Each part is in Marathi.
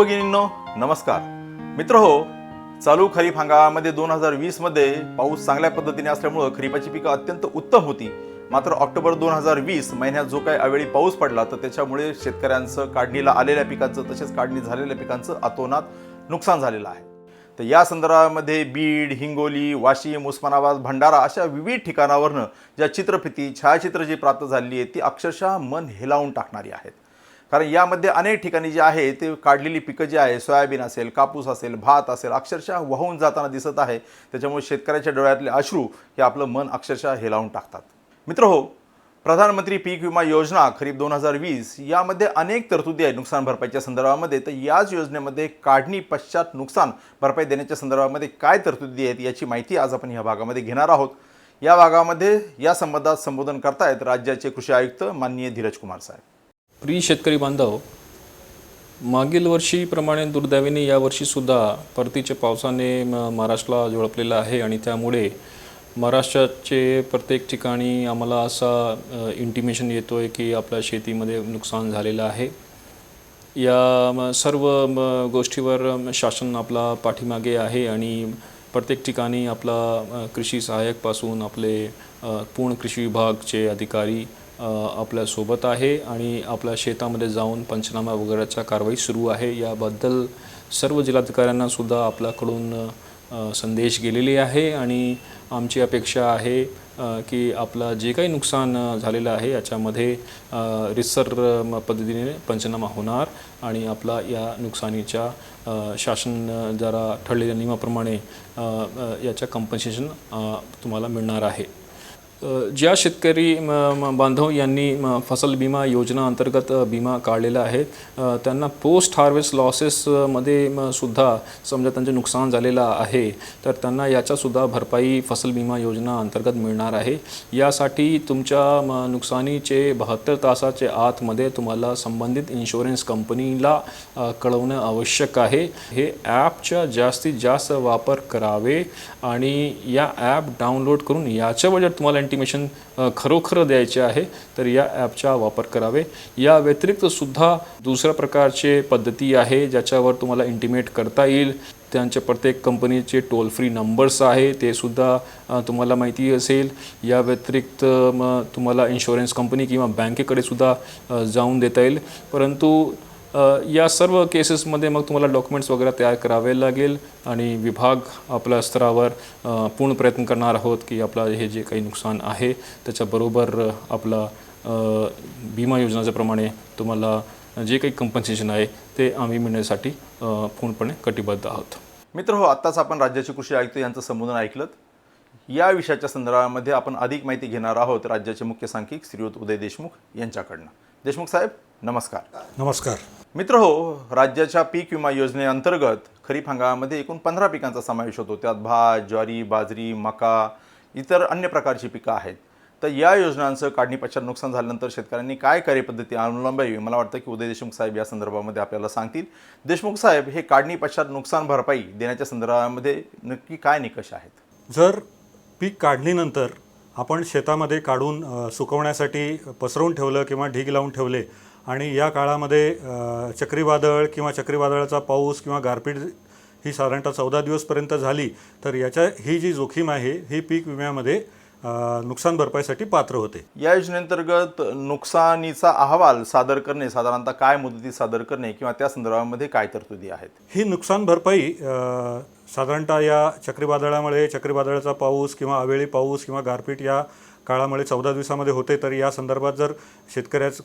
भगिनींनो नमस्कार. मित्रहो, चालू खरीप हंगामामध्ये 2020 मध्ये पाऊस चांगल्या पद्धतीने असल्यामुळे खरीपाची पिकं अत्यंत उत्तम होती. मात्र ऑक्टोबर 2020 महिन्यात जो काही अवेळी पाऊस पडला तर त्याच्यामुळे शेतकऱ्यांचं काढणीला आलेल्या पिकांचं तसेच काढणी झालेल्या पिकांचं अतोनात नुकसान झालेलं आहे. तर या संदर्भामध्ये बीड, हिंगोली, वाशिम, उस्मानाबाद, भंडारा अशा विविध ठिकाणावरनं ज्या चित्रफिती छायाचित्र जी प्राप्त झालेली आहेत ती अक्षरशः मन हेलावून टाकणारी आहेत. कारण यामध्ये अनेक ठिकाणी जे आहे ते काढलेली पिकं जी आहे, सोयाबीन असेल, कापूस असेल, भात असेल, अक्षरशः वाहून जाताना दिसत आहे. त्याच्यामुळे शेतकऱ्याच्या डोळ्यातले अश्रू हे आपलं मन अक्षरशः हेलावून टाकतात. मित्रहो, प्रधानमंत्री पीक विमा योजना खरीप 2020 यामध्ये अनेक तरतुदी आहेत नुकसान भरपाईच्या संदर्भामध्ये. तर याच योजनेमध्ये काढणी पश्चात नुकसान भरपाई देण्याच्या संदर्भामध्ये काय तरतुदी आहेत याची माहिती आज आपण या भागामध्ये घेणार आहोत. या भागामध्ये या संबंधात संबोधन करतायत राज्याचे कृषी आयुक्त माननीय धीरज कुमार साहेब. प्रिय शेतकरी बांधव, मागील वर्षीप्रमाणे दुर्दैवाने यावर्षीसुद्धा परतीच्या पावसाने महाराष्ट्राला झोडपलेलं आहे आणि त्यामुळे महाराष्ट्राचे प्रत्येक ठिकाणी आम्हाला असा इंटिमेशन येतो आहे की आपल्या शेतीमध्ये नुकसान झालेलं आहे. या सर्व गोष्टीवर शासन आपला पाठीमागे आहे आणि प्रत्येक ठिकाणी आपला कृषी सहाय्यकपासून आपले पूर्ण कृषी विभागचे अधिकारी आपल्यासोबत आहे आणि आपल्या शेतामध्ये जाऊन पंचनामा वगैरेच्या कारवाई सुरू आहे. याबद्दल सर्व जिल्हाधिकाऱ्यांना सुद्धा आपल्याकडून संदेश गेलेले आहे आणि आमची अपेक्षा आहे की आपला जे काही नुकसान झालेलं आहे याच्यामध्ये रितसर पद्धतीने पंचनामा होणार आणि आपला या नुकसानीच्या शासन जरा ठरलेल्या नियमाप्रमाणे याच्या कंपन्सेशन तुम्हाला मिळणार आहे. ज्या शेतकरी बांधव यांनी फसल विमा योजना अंतर्गत विमा काढलेला आहे त्यांना पोस्ट हार्वेस्ट लॉसेसमध्ये सुद्धा समजा त्यांचे नुकसान झालेलं आहे तर त्यांना याच्यासुद्धा भरपाई फसल विमा योजना अंतर्गत मिळणार आहे. यासाठी तुमच्या नुकसानीचे 72 तासाचे आतमध्ये तुम्हाला संबंधित इन्शुरन्स कंपनीला कळवणं आवश्यक आहे. हे ॲपचा जास्तीत जास्त वापर करावे आणि या ॲप डाउनलोड करून याच्यावर जर तुम्हाला इंटिमेशन खरोखर द्यायचे आहे तर या ॲपचा वापर करावे. या व्यतिरिक्त सुद्धा दुसऱ्या प्रकारचे पद्धती आहे ज्याच्यावर तुम्हाला इंटिमेट करता येईल. त्यांचे प्रत्येक कंपनीचे टोल फ्री नंबर्स आहे ते सुद्धा तुम्हाला माहिती असेल. या व्यतिरिक्त तुम्हाला इन्शुरन्स कंपनी किंवा बँकेकडे सुद्धा जाऊन देता येईल. परंतु या सर्व केसेसमध्ये मग तुम्हाला डॉक्युमेंट्स वगैरे तयार करावे लागेल आणि विभाग आपल्या स्तरावर पूर्ण प्रयत्न करणार आहोत की आपला हे जे काही नुकसान आहे त्याच्याबरोबर आपला विमा योजनेप्रमाणे तुम्हाला जे काही कंपन्सेशन आहे ते आम्ही मिळण्यासाठी पूर्णपणे कटिबद्ध आहोत. मित्रहो, आत्ताच आपण राज्याचे कृषी आयुक्त यांचं संबोधन ऐकलं. या विषयाच्या संदर्भामध्ये आपण अधिक माहिती घेणार आहोत राज्याचे मुख्य सांख्यिक श्रीयुत उदय देशमुख यांच्याकडनं. देशमुख साहेब नमस्कार. नमस्कार. मित्रहो, राज्याच्या पीक विमा योजनेअंतर्गत खरीप हंगामामध्ये एकूण 15 पिकांचा समावेश होतो. त्यात भात, ज्वारी, बाजरी, मका, इतर अन्य प्रकारची पिकं आहेत. तर या योजनांचं काढणी पश्चात नुकसान झाल्यानंतर शेतकऱ्यांनी काय कार्यपद्धती अवलंबावी मला वाटतं की उदय देशमुख साहेब या संदर्भामध्ये आपल्याला सांगतील. देशमुख साहेब, हे काढणी पश्चात नुकसान भरपाई देण्याच्या संदर्भामध्ये नक्की काय निकष आहेत? जर पीक काढणीनंतर आपण शेतामध्ये काढून सुकवण्यासाठी पसरवून ठेवलं किंवा ढीग लावून ठेवले आणि या काळामध्ये चक्रीवादळ किंवा चक्रीवादळाचा पाऊस किंवा गारपीट ही साधारणतः 14 दिवसपर्यंत झाली तर ही जी जोखीम आहे ही पीक विम्यामध्ये नुकसान भरपाईसाठी पात्र होते. या योजनेअंतर्गत नुकसानीचा अहवाल सादर करणे साधारणतः काय मुदतीत सादर करणे किंवा त्या संदर्भामध्ये काय तरतुदी आहेत? ही नुकसान भरपाई साधारणतः या चक्रीवादळाचा पाऊस किंवा अवेळी पाऊस किंवा गारपीट या काळामुळे 14 दिवसामध्ये होते. तर या संदर्भात जर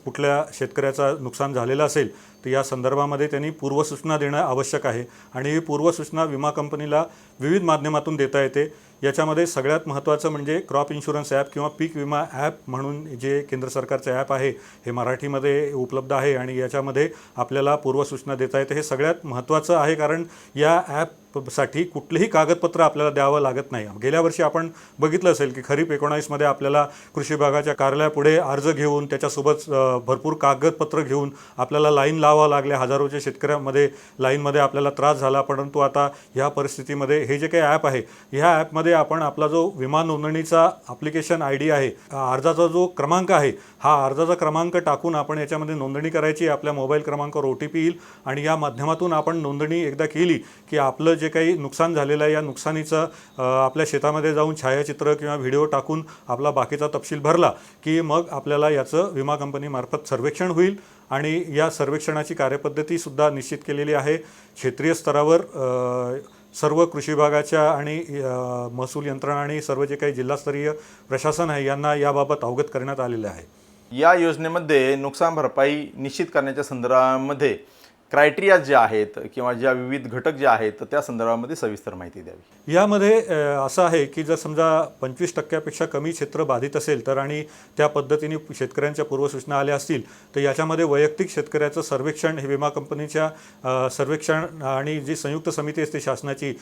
कुठल्या शेतकऱ्याचा नुकसान झालेलं असेल तर या संदर्भामध्ये त्यांनी पूर्वसूचना देणं आवश्यक आहे आणि ही पूर्वसूचना विमा कंपनीला विविध माध्यमातून देता येते. याच्यामध्ये सगळ्यात महत्त्वाचं म्हणजे क्रॉप इन्शुरन्स ॲप किंवा पीक विमा ॲप म्हणून जे केंद्र सरकारचं ॲप आहे हे मराठीमध्ये उपलब्ध आहे आणि याच्यामध्ये आपल्याला पूर्वसूचना देता येते. हे सगळ्यात महत्त्वाचं आहे कारण या ॲप साठी कुठलेही कागदपत्र आपल्याला द्यावं लागत नाही. गेल्या वर्षी आपण बघितलं असेल की खरीप 19मध्ये आपल्याला कृषी विभागाच्या कार्यालयापुढे अर्ज घेऊन त्याच्यासोबत भरपूर कागदपत्र घेऊन आपल्याला लाईन लावावं लागले. हजारोच्या शेतकऱ्यांमध्ये लाईनमध्ये आपल्याला त्रास झाला. परंतु आता ह्या परिस्थितीमध्ये हे जे काही ॲप आहे, ह्या ॲपमध्ये आपण आपला जो विमा नोंदणीचा ॲप्लिकेशन ID आहे, अर्जाचा जो क्रमांक आहे, हा अर्जाचा क्रमांक टाकून आपण याच्यामध्ये नोंदणी करायची. आपल्या मोबाईल क्रमांकावर OTP येईल आणि या माध्यमातून आपण नोंदणी एकदा केली की आपलं जे काही नुकसान झालेलं आहे या नुकसानीचं आपल्या शेतामध्ये जाऊन छायाचित्र किंवा व्हिडिओ टाकून आपला बाकीचा तपशील भरला की मग आपल्याला याचं विमा कंपनीमार्फत सर्वेक्षण होईल. आणि या सर्वेक्षणाची कार्यपद्धतीसुद्धा निश्चित केलेली आहे. क्षेत्रीय स्तरावर सर्व कृषी विभागाच्या आणि महसूल यंत्रणा आणि सर्व जे काही जिल्हास्तरीय प्रशासन आहे यांना याबाबत अवगत करण्यात आलेलं आहे. या योजनेमध्ये नुकसान भरपाई निश्चित करण्याच्या संदर्भामध्ये क्रायटेरिया जे आहेत किंवा ज्या विविध घटक जे आहेत तर त्या संदर्भामध्ये सविस्तर माहिती द्यावी. यामध्ये असं आहे की जर समजा 25% कमी क्षेत्र बाधित असेल तर आणि त्या पद्धतीने शेतकऱ्यांच्या पूर्वसूचना आल्या असतील तर याच्यामध्ये वैयक्तिक शेतकऱ्याचं सर्वेक्षण हे विमा कंपनीच्या सर्वेक्षण आणि जी संयुक्त समिती असते शासनाची,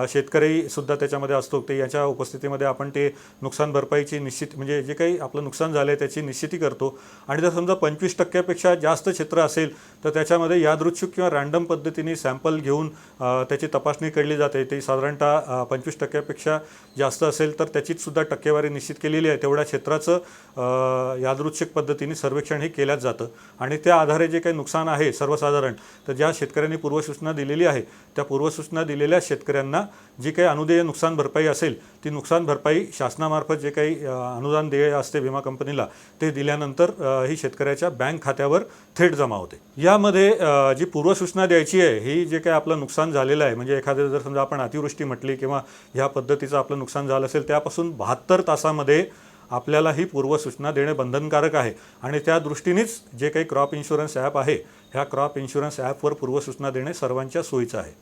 शेतकरीसुद्धा त्याच्यामध्ये असतो, ते याच्या उपस्थितीमध्ये आपण ते नुकसान भरपाईची निश्चित म्हणजे जे काही आपलं नुकसान झालं आहे त्याची निश्चिती करतो. आणि जर समजा 25% जास्त क्षेत्र असेल तर त्याच्यामध्ये यादृच्छिक किंवा रँडम पद्धतीने सॅम्पल घेऊन त्याची तपासणी केली जाते. ते साधारणतः 25% जास्त असेल तर त्याचीच सुद्धा टक्केवारी निश्चित केलेली आहे. तेवढ्या क्षेत्राचं यादृच्छिक पद्धतीने सर्वेक्षण हे केल्याच जातं आणि त्या आधारे जे काही नुकसान आहे सर्वसाधारण तर ज्या शेतकऱ्यांनी पूर्वसूचना दिलेली आहे त्या पूर्वसूचना दिलेल्या शेतकऱ्यांना जी काही अनुदेय नुकसान भरपाई असेल ती नुकसान भरपाई शासनामार्फत जे काही अनुदान देय असते विमा कंपनीला ते दिल्यानंतर ही शेतकऱ्याच्या बँक खात्यावर थेट जमा होते. यामध्ये जी पूर्वसूचना द्यायची आहे ही जे काही आपलं नुकसान झालेलं आहे म्हणजे एखादं जर समजा आपण अतिवृष्टी म्हटली किंवा ह्या पद्धतीचं आपलं नुकसान झालं असेल त्यापासून 72 तासामध्ये आपल्याला ही पूर्वसूचना देणे बंधनकारक आहे. आणि त्या दृष्टीनेच जे काही क्रॉप इन्शुरन्स ॲप आहे ह्या क्रॉप इन्शुरन्स ॲपवर पूर्वसूचना देणे सर्वांच्या सोयीचं आहे.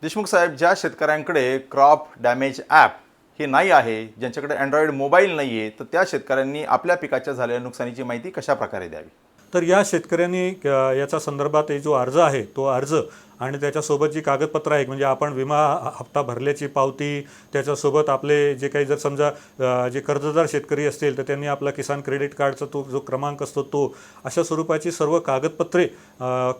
देशमुख साहेब, ज्या शेतकऱ्यांकडे क्रॉप डॅमेज ॲप हे नाही आहे, ज्यांच्याकडे अँड्रॉइड मोबाईल नाही आहे, तर त्या शेतकऱ्यांनी आपल्या पिकाच्या झालेल्या नुकसानीची माहिती कशा प्रकारे द्यावी? तर या शेतकऱ्यांनी याचा संदर्भात जो अर्ज आहे तो अर्ज आणि त्याच्यासोबत जी कागदपत्र आहे म्हणजे आपण विमा हप्ता भरल्याची पावती, त्याच्यासोबत आपले जे काही जर समजा जे कर्जदार शेतकरी असतील तर त्यांनी आपला किसान क्रेडिट कार्डचा तो जो क्रमांक असतो तो, अशा स्वरूपाची सर्व कागदपत्रे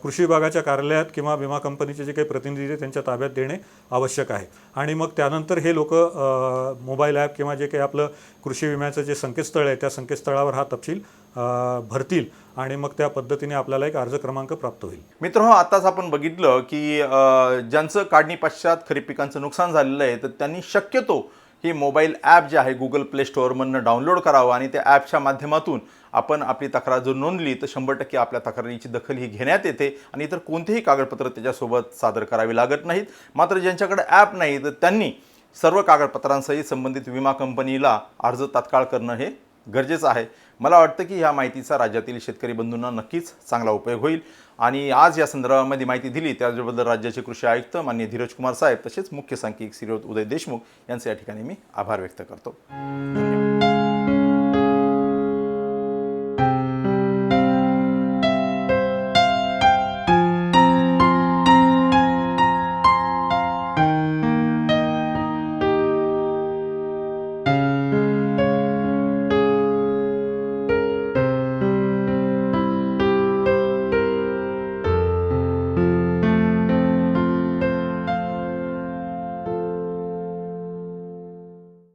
कृषी विभागाच्या कार्यालयात किंवा विमा कंपनीचे जे काही प्रतिनिधी त्यांच्या ताब्यात देणे आवश्यक आहे. आणि मग त्यानंतर हे लोक मोबाईल ॲप किंवा जे काही आपलं कृषी विम्याचं जे संकेतस्थळ आहे त्या संकेतस्थळावर हा तपशील भरतील आणि मग त्या पद्धतीने आपल्याला एक अर्ज क्रमांक प्राप्त होईल. मित्रांनो, आताच आपण बघितलं की ज्यांचं काढणी पश्चात खरीप पिकांचं नुकसान झालेलं आहे तर त्यांनी शक्यतो ही मोबाईल ॲप जे आहे गुगल प्ले स्टोअरमधनं डाउनलोड करावं आणि त्या ॲपच्या माध्यमातून आपण आपली तक्रार जर नोंदली तर 100% आपल्या तक्रारीची दखल ही घेण्यात येते आणि इतर कोणतेही कागदपत्र त्याच्यासोबत सादर करावी लागत नाहीत. मात्र ज्यांच्याकडे ॲप नाही तर त्यांनी सर्व कागदपत्रांसहित संबंधित विमा कंपनीला अर्ज तात्काळ करणं हे गरजेचं आहे. मला वाटतं की ह्या माहितीचा राज्यातील शेतकरी बंधूंना नक्कीच चांगला उपयोग होईल आणि आज या संदर्भामध्ये माहिती दिली त्याबद्दल राज्याचे कृषी आयुक्त माननीय धीरज कुमार साहेब तसेच मुख्य सांख्यिक श्रीयुत उदय देशमुख यांचे या ठिकाणी मी आभार व्यक्त करतो.